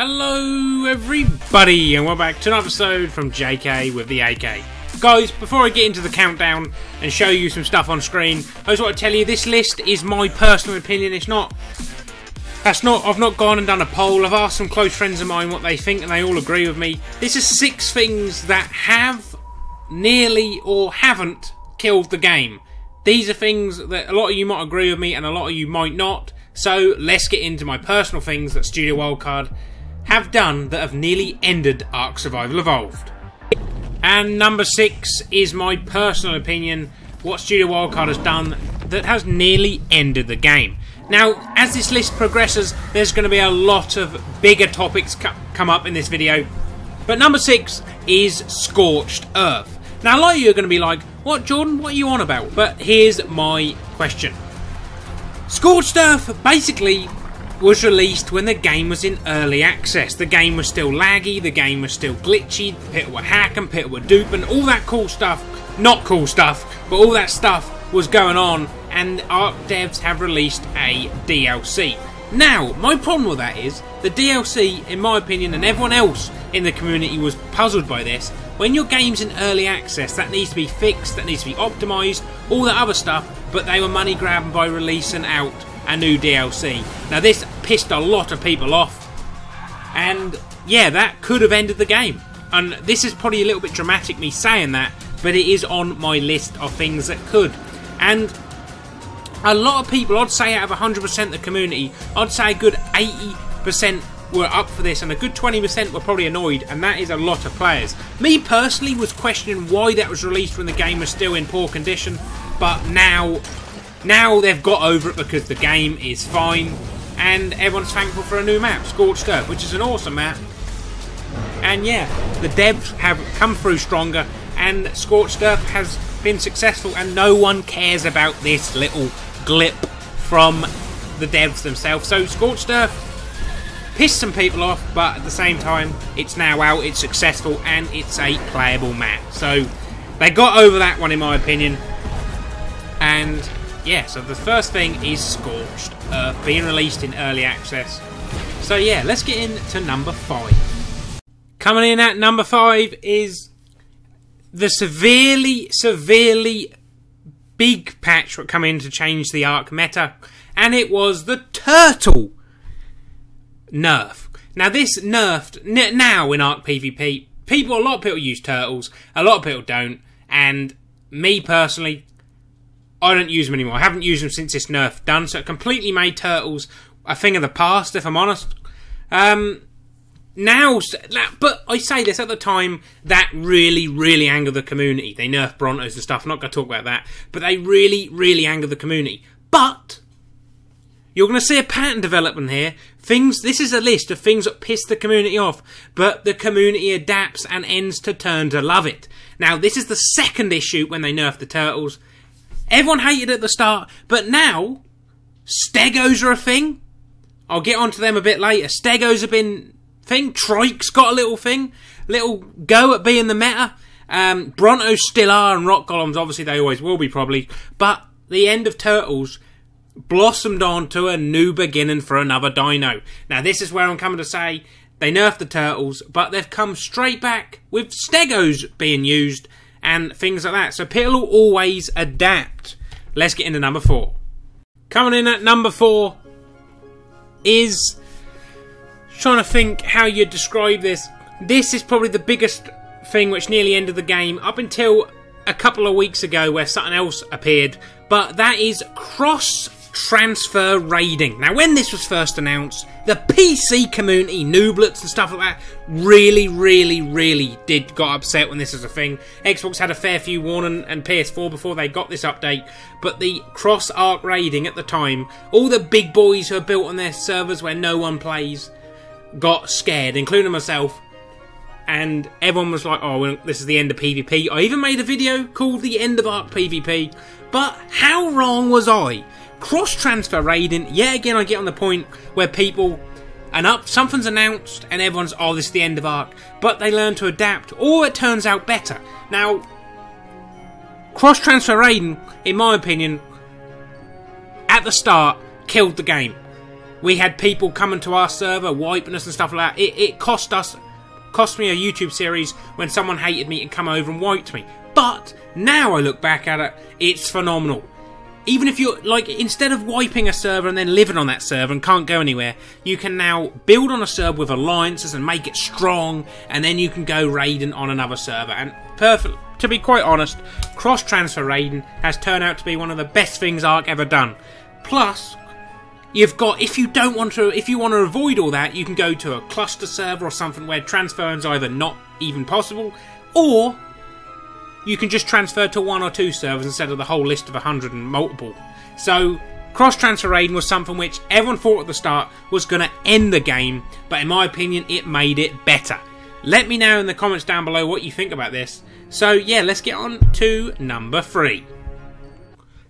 Hello everybody and welcome back to another episode from JK with the AK. Guys, before I get into the countdown and show you some stuff on screen, I just want to tell you this list is my personal opinion. I've not gone and done a poll. I've asked some close friends of mine what they think and they all agree with me. This is 6 things that have nearly or haven't killed the game. These are things that a lot of you might agree with me and a lot of you might not. So let's get into my personal things that Studio Wildcard have done that have nearly ended Ark Survival Evolved. And number 6 is my personal opinion, what Studio Wildcard has done that has nearly ended the game. Now, as this list progresses, there's going to be a lot of bigger topics come up in this video. But number 6 is Scorched Earth. Now, a lot of you are going to be like, what, Jordan, what are you on about? But here's my question. Scorched Earth basically was released when the game was in early access. The game was still laggy, the game was still glitchy, people were hacking, people were duping, all that cool stuff, not cool stuff, but all that stuff was going on, and Ark devs have released a DLC. Now, my problem with that is, the DLC, in my opinion, and everyone else in the community was puzzled by this, when your game's in early access, that needs to be fixed, that needs to be optimised, all that other stuff, but they were money grabbing by releasing out a new DLC. Now this pissed a lot of people off, and yeah, that could have ended the game. And this is probably a little bit dramatic me saying that, but it is on my list of things that could. And a lot of people, I'd say out of 100% of the community, I'd say a good 80% were up for this and a good 20% were probably annoyed, and that is a lot of players. Me personally was questioning why that was released when the game was still in poor condition, but now they've got over it because the game is fine and everyone's thankful for a new map, Scorched Earth, which is an awesome map. And yeah, the devs have come through stronger and Scorched Earth has been successful, and no one cares about this little glip from the devs themselves. So Scorched Earth pissed some people off, but at the same time it's now out, it's successful, and it's a playable map. So they got over that one in my opinion. And yeah, so the first thing is Scorched Earth being released in early access. So yeah, let's get into number 5. Coming in at number 5 is the severely big patch that come in to change the Ark meta, and it was the Turtle Nerf. Now this nerfed now in Ark PvP. A lot of people use turtles, a lot of people don't, and me personally, I don't use them anymore. I haven't used them since this nerf done, so it completely made turtles a thing of the past, if I'm honest. But I say this at the time, that really angered the community. They nerfed Brontos and stuff, I'm not going to talk about that, but they really angered the community. But you're going to see a pattern development here. This is a list of things that piss the community off, but the community adapts and ends to turn to love it. Now, this is the second issue when they nerfed the turtles. Everyone hated it at the start, but now Stegos are a thing. I'll get onto them a bit later. Stegos have been thing. Trike's got a little thing, little go at being the meta. Brontos still are, and rock golems obviously they always will be probably. But the end of turtles blossomed onto a new beginning for another dino. Now this is where I'm coming to say they nerfed the turtles, but they've come straight back with Stegos being used and things like that. So people will always adapt. Let's get into number 4. Coming in at number 4 is trying to think how you describe this. This is probably the biggest thing which nearly ended the game up until a couple of weeks ago where something else appeared, but that is cross-transfer raiding. Now when this was first announced, the PC community, nooblets and stuff like that, really did got upset when this was a thing. Xbox had a fair few warning and PS4 before they got this update, but the cross-arc raiding at the time, all the big boys who are built on their servers where no one plays, got scared, including myself, and everyone was like, oh, well, this is the end of PvP. I even made a video called The End of Ark PvP, but how wrong was I? Cross-transfer raiding, yet again I get on the point where people, something's announced and everyone's, oh, this is the end of Ark, but they learn to adapt, or it turns out better. Now, cross-transfer raiding, in my opinion, at the start, killed the game. We had people coming to our server, wiping us and stuff like that. It cost me a YouTube series when someone hated me and come over and wiped me. But now I look back at it, it's phenomenal. Even if you're, like, instead of wiping a server and then living on that server and can't go anywhere, you can now build on a server with alliances and make it strong, and then you can go raiding on another server. And to be quite honest, cross-transfer raiding has turned out to be one of the best things Ark ever done. Plus, you've got, if you want to avoid all that, you can go to a cluster server or something where transferring is either not even possible, or you can just transfer to 1 or 2 servers instead of the whole list of 100 and multiple. So, cross-transfer raiding was something which everyone thought at the start was going to end the game, but in my opinion, it made it better. Let me know in the comments down below what you think about this. So, yeah, let's get on to number 3.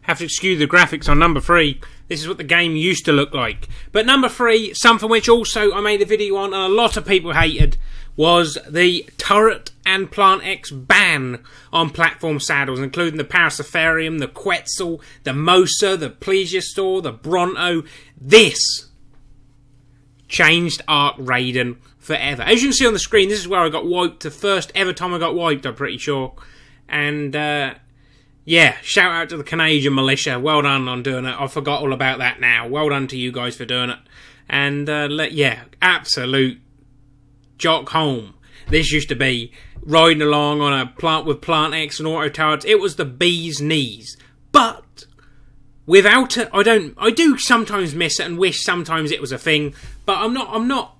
Have to excuse the graphics on number 3. This is what the game used to look like. But number 3, something which also I made a video on and a lot of people hated, was the Turret and Plant X ban on platform saddles, including the Paracepharium, the Quetzal, the Mosa, the Plesiosaur, the Bronto. This changed Ark raiding forever. As you can see on the screen, this is where I got wiped. The first ever time I got wiped, I'm pretty sure. And, yeah, shout out to the Canadian militia. Well done on doing it. I forgot all about that now. Well done to you guys for doing it. And, yeah, absolute jock home. This used to be riding along on a plant with Plant X and auto turrets. It was the bee's knees. But without it, I do sometimes miss it and wish sometimes it was a thing. But I'm not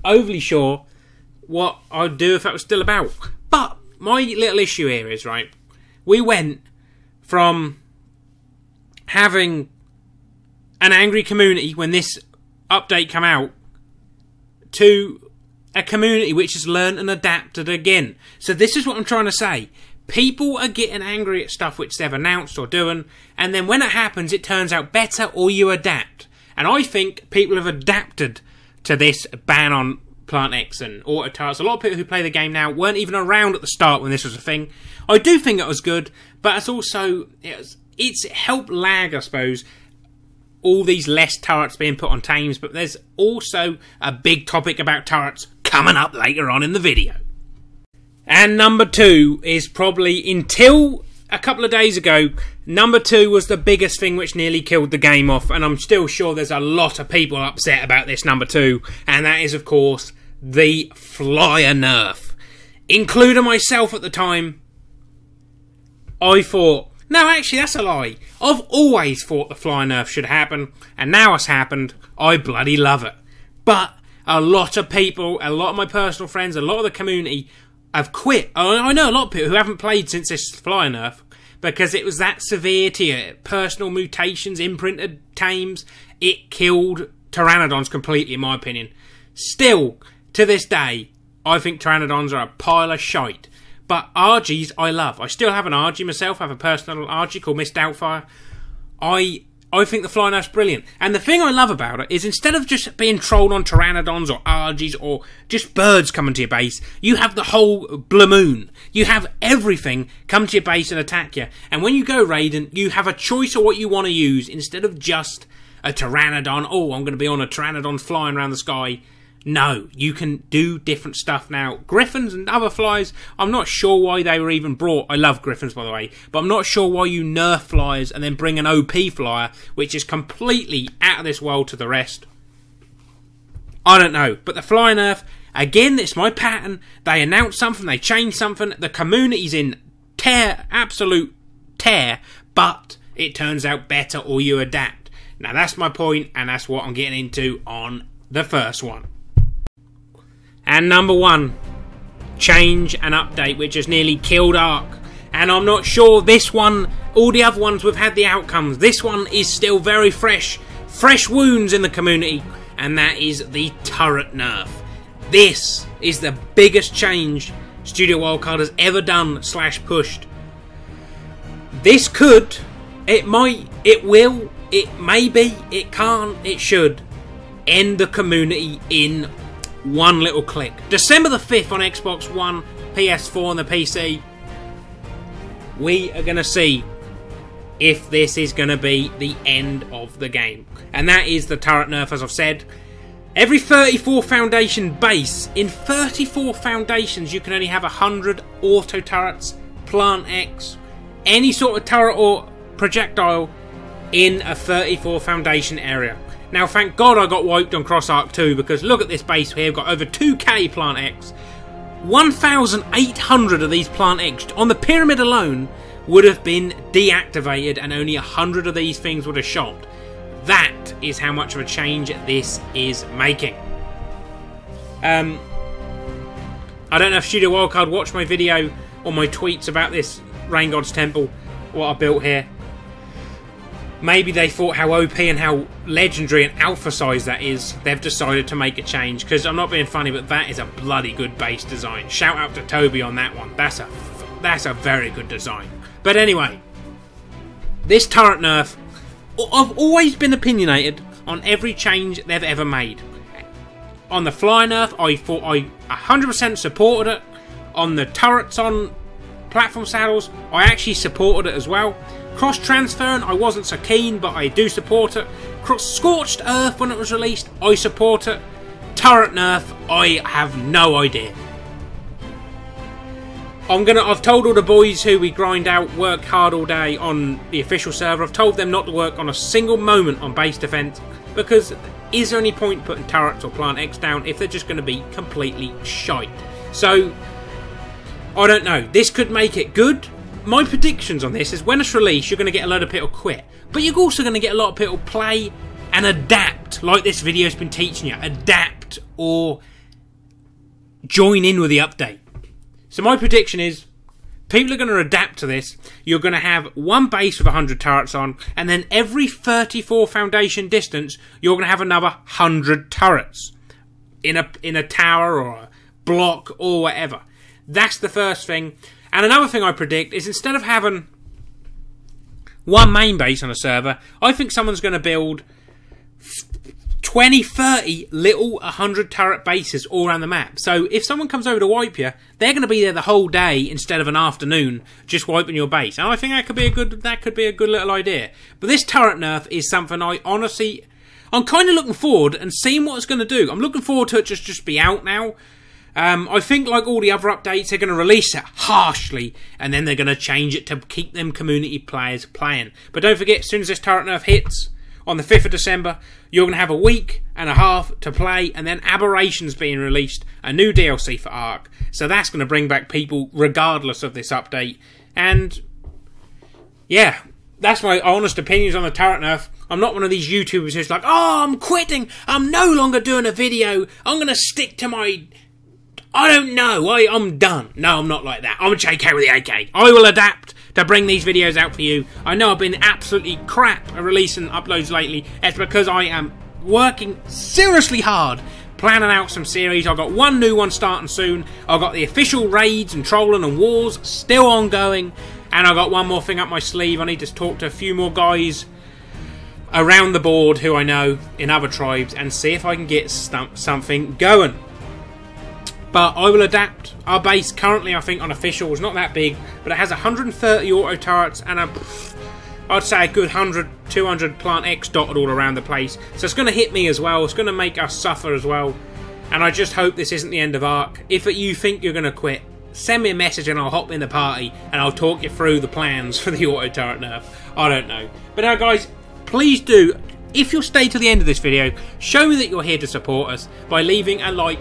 overly sure what I'd do if that was still about. But my little issue here is, right, we went from having an angry community when this update came out to a community which has learned and adapted again. So this is what I'm trying to say. People are getting angry at stuff which they've announced or doing, and then when it happens, it turns out better or you adapt. And I think people have adapted to this ban on Plant X and auto turrets. A lot of people who play the game now weren't even around at the start when this was a thing. I do think it was good, but it's also it's helped lag, I suppose, all these less turrets being put on tames, but there's also a big topic about turrets coming up later on in the video. And number 2 is probably, until a couple of days ago, number 2 was the biggest thing which nearly killed the game off, and I'm still sure there's a lot of people upset about this number 2, and that is, of course, the Flyer Nerf. Including myself at the time, I thought, no, actually, that's a lie. I've always thought the Flyer Nerf should happen, and now it's happened. I bloody love it. But a lot of people, a lot of my personal friends, a lot of the community have quit. I know a lot of people who haven't played since this Flyer Nerf because it was that severe to it. Personal mutations, imprinted tames. It killed Pteranodons completely, in my opinion. Still, to this day, I think Pteranodons are a pile of shite. But RGs I love. I still have an RG myself. I have a personal RG called Miss Doubtfire. I think the Flyer Nerf's brilliant. And the thing I love about it is instead of just being trolled on Pteranodons or RGs or just birds coming to your base, you have the whole Blue Moon. You have everything come to your base and attack you. And when you go raiding, you have a choice of what you want to use instead of just a Pteranodon. Oh, I'm going to be on a Pteranodon flying around the sky. No, you can do different stuff now. Griffins and other flyers, I'm not sure why they were even brought. I love Griffins, by the way. But I'm not sure why you nerf flyers and then bring an OP flyer, which is completely out of this world to the rest. I don't know. But the Flyer Nerf, again, it's my pattern. They announce something, they change something. The community's in absolute tear. But it turns out better or you adapt. Now, that's my point, and that's what I'm getting into on the first one. And number 1, change and update, which has nearly killed Ark. And I'm not sure this one, all the other ones we've had the outcomes. This one is still very fresh wounds in the community, and that is the Turret Nerf. This is the biggest change Studio Wildcard has ever done / pushed. This could, it might, it will, it may be, it can't, it should end the community in one little click. December the 5th on Xbox One, PS4 and the PC, we are going to see if this is going to be the end of the game. And that is the Turret Nerf, as I've said. Every 34 foundation base, in 34 foundations you can only have 100 auto turrets, Plant X, any sort of turret or projectile in a 34 foundation area. Now thank God I got wiped on Cross Arc 2, because look at this base here, we've got over 2k Plant X. 1,800 of these Plant X on the pyramid alone would have been deactivated, and only 100 of these things would have shot. That is how much of a change this is making. I don't know if Studio Wildcard watched my video or my tweets about this Rain God's Temple, what I built here. Maybe they thought how OP and how legendary and alpha size that is, they've decided to make a change. Because I'm not being funny, but that is a bloody good base design. Shout out to Toby on that one. That's a very good design. But anyway, this Turret Nerf, I've always been opinionated on every change they've ever made. On the Flyer Nerf, I thought I 100% supported it. On the turrets on platform saddles, I actually supported it as well. Cross transferring, I wasn't so keen, but I do support it. Cross Scorched Earth, when it was released, I support it. Turret Nerf, I have no idea. I've told all the boys who we grind out, work hard all day on the official server, I've told them not to work on a single moment on base defense, because is there any point putting turrets or Plant X down if they're just going to be completely shite? So, I don't know. This could make it good. My predictions on this is when it's released, you're going to get a load of people quit. But you're also going to get a lot of people play and adapt, like this video's been teaching you. Adapt or join in with the update. So my prediction is, people are going to adapt to this. You're going to have one base with 100 turrets on, and then every 34 foundation distance, you're going to have another 100 turrets in a tower or a block or whatever. That's the first thing. And another thing I predict is, instead of having one main base on a server, I think someone's going to build 20, 30 little 100 turret bases all around the map. So if someone comes over to wipe you, they're going to be there the whole day instead of an afternoon just wiping your base. And I think that could be a good little idea. But this Turret Nerf is something I'm kind of looking forward and seeing what it's going to do. I'm looking forward to it just be out now. I think, like all the other updates, they're going to release it harshly, and then they're going to change it to keep them community players playing. But don't forget, as soon as this Turret Nerf hits on the 5th of December, you're going to have a week and a half to play, and then Aberration's being released, a new DLC for Ark. So that's going to bring back people regardless of this update. And yeah, that's my honest opinions on the Turret Nerf. I'm not one of these YouTubers who's like, oh, I'm quitting, I'm no longer doing a video, I'm going to stick to my... I don't know, I'm done. No, I'm not like that. I'm a JK with the AK. I will adapt to bring these videos out for you. I know I've been absolutely crap at releasing uploads lately. It's because I am working seriously hard, planning out some series. I've got one new one starting soon. I've got the official raids and trolling and wars still ongoing. And I've got one more thing up my sleeve. I need to talk to a few more guys around the board who I know in other tribes and see if I can get something going. But I will adapt. Our base currently, I think, on official is not that big, but it has 130 auto turrets and I'd say a good 100, 200 Plant X dotted all around the place. So it's going to hit me as well. It's going to make us suffer as well. And I just hope this isn't the end of Ark. If you think you're going to quit, send me a message and I'll hop in the party and I'll talk you through the plans for the auto turret nerf. I don't know. But now, guys, please do, if you'll stay to the end of this video, show me that you're here to support us by leaving a like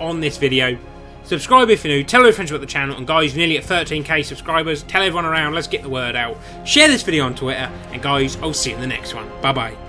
on this video. Subscribe if you're new, tell your friends about the channel, and guys, nearly at 13k subscribers, tell everyone around, let's get the word out. Share this video on Twitter, and guys, I'll see you in the next one. Bye bye.